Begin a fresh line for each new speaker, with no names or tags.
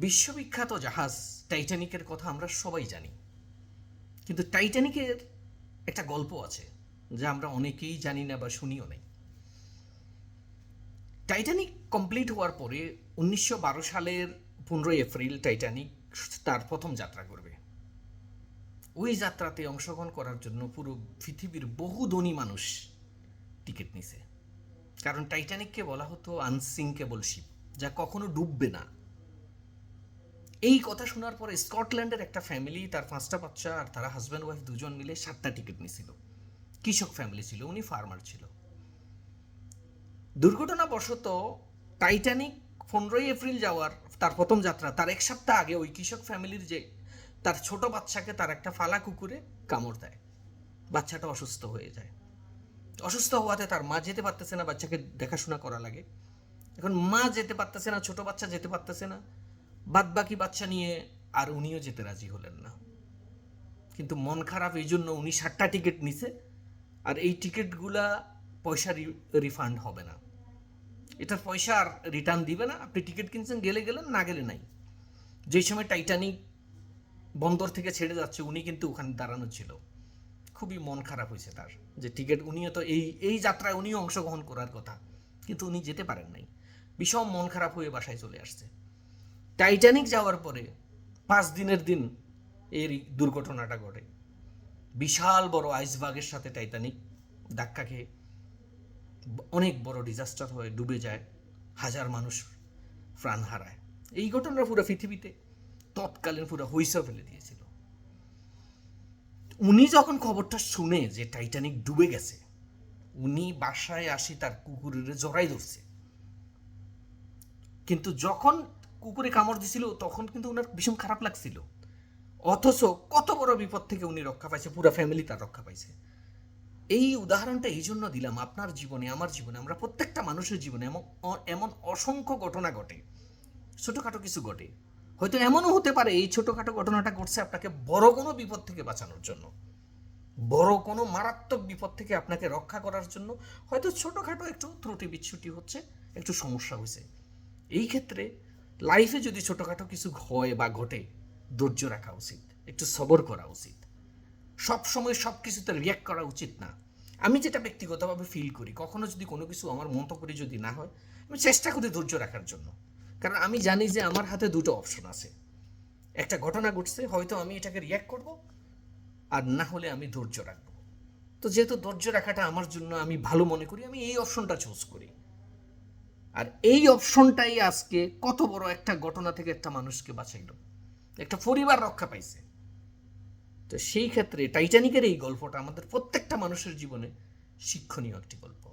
বিশ্ববিখ্যাত জাহাজ টাইটানিকের কথা আমরা সবাই জানি, কিন্তু টাইটানিকের একটা গল্প আছে যা আমরা অনেকেই জানি না বা শুনিও নাই। টাইটানিক কমপ্লিট হওয়ার পরে 1912 সালের 15 এপ্রিল টাইটানিক তার প্রথম যাত্রা করবে। ওই যাত্রাতে অংশগ্রহণ করার জন্য পুরো পৃথিবীর বহু ধনী মানুষ টিকিট নিছে, কারণ টাইটানিককে বলা হতো আনসিঙ্কেবল শিপ, যা কখনো ডুববে না। এই কথা শোনার পরে স্কটল্যান্ডের একটা ফ্যামিলি, তার 5টা বাচ্চা আর তারা হাজব্যান্ড ওয়াইফ দুজন মিলে 7টা টিকিট নিয়েছিল। কৃষক ফ্যামিলি ছিল, উনি ফার্মার ছিল। দুর্ঘটনাবশত টাইটানিক 15 এপ্রিল যাওয়ার তার প্রথম যাত্রা তার এক সপ্তাহ আগে ওই কৃষক ফ্যামিলির যে তার ছোট বাচ্চাকে তার একটা ফালা কুকুরে কামড় দেয়। বাচ্চাটা অসুস্থ হয়ে যায়। অসুস্থ হওয়াতে তার মা যেতে পারতেছে না, বাচ্চাকে দেখাশোনা করা লাগে। এখন মা যেতে পারতেছে না, ছোট বাচ্চা যেতে পারতেছে না, বাদ বাকি বাচ্চা নিয়ে আর উনিও যেতে রাজি হলেন না। কিন্তু মন খারাপ, এই জন্য উনি 7টা টিকিট নিছে, আর এই টিকিটগুলা পয়সা রিফান্ড হবে না, এটার পয়সা আর রিটার্ন দিবে না। আপনি টিকিট কিনছেন, গেলে গেলেন, না গেলে নাই। যেই সময় টাইটানিক বন্দর থেকে ছেড়ে যাচ্ছে উনি কিন্তু ওখানে দাঁড়ানো ছিল। খুবই মন খারাপ হয়েছে তার, যে টিকিট উনিও তো এই এই যাত্রায় উনিও অংশগ্রহণ করার কথা, কিন্তু উনি যেতে পারেন নাই। ভীষণ মন খারাপ হয়ে বাসায় চলে আসছে। টাইটানিক যাওয়ার পরে 5 দিনের দিন এর দুর্ঘটনাটা ঘটে। বিশাল বড় আইসবার্গের সাথে টাইটানিক ধাক্কা খেয়ে অনেক বড় ডিজাস্টার হয়ে ডুবে যায়, হাজার মানুষ প্রাণ হারায়। এই ঘটনা পুরো পৃথিবীতে তৎকালীন পুরো হইচই ফেলে দিয়েছিল। উনি যখন খবরটা শুনে যে টাইটানিক ডুবে গেছে, উনি বাসায় আসি তার কুকুরের জড়াই ধরছে। কিন্তু যখন কুকুরে কামড় দিছিল তখন কিন্তু ওনার ভীষণ খারাপ লাগছিল, অথচ কত বড় বিপদ থেকে উনি রক্ষা পাইছে, পুরো ফ্যামিলি তার রক্ষা পাইছে। এই উদাহরণটা এই জন্য দিলাম, আপনার জীবনে, আমার জীবনে, আমরা প্রত্যেকটা মানুষের জীবনে এমন এমন অসংখ্য ঘটনা ঘটে, ছোটোখাটো কিছু ঘটে। হয়তো এমনও হতে পারে এই ছোটোখাটো ঘটনাটা ঘটছে আপনাকে বড় কোনো বিপদ থেকে বাঁচানোর জন্য, বড় কোনো মারাত্মক বিপদ থেকে আপনাকে রক্ষা করার জন্য। হয়তো ছোটোখাটো একটু ত্রুটি বিচ্ছুটি হচ্ছে, একটু সমস্যা হয়েছে। এই ক্ষেত্রে লাইফে যদি ছোটোখাটো কিছু হয় বা ঘটে, ধৈর্য রাখা উচিত, একটু সবর করা উচিত। সব সময় সব কিছুতে রিয়াক্ট করা উচিত না। আমি যেটা ব্যক্তিগতভাবে ফিল করি, কখনো যদি কোনো কিছু আমার মতো করে যদি না হয়, আমি চেষ্টা করি ধৈর্য রাখার জন্য। কারণ আমি জানি যে আমার হাতে দুটো অপশন আছে। একটা ঘটনা ঘটছে, হয়তো আমি এটাকে রিয়াক্ট করব, আর না হলে আমি ধৈর্য রাখবো। তো যেহেতু ধৈর্য রাখাটা আমার জন্য আমি ভালো মনে করি, আমি এই অপশনটা চুজ করি। আর এই অপশনটাই আজকে কত বড় একটা ঘটনা থেকে একটা মানুষকে বাঁচাইল, একটা পরিবার রক্ষা পাইছে। তো সেই ক্ষেত্রে টাইটানিকের এই গল্পটা আমাদের প্রত্যেকটা মানুষের জীবনে শিক্ষণীয় একটি গল্প।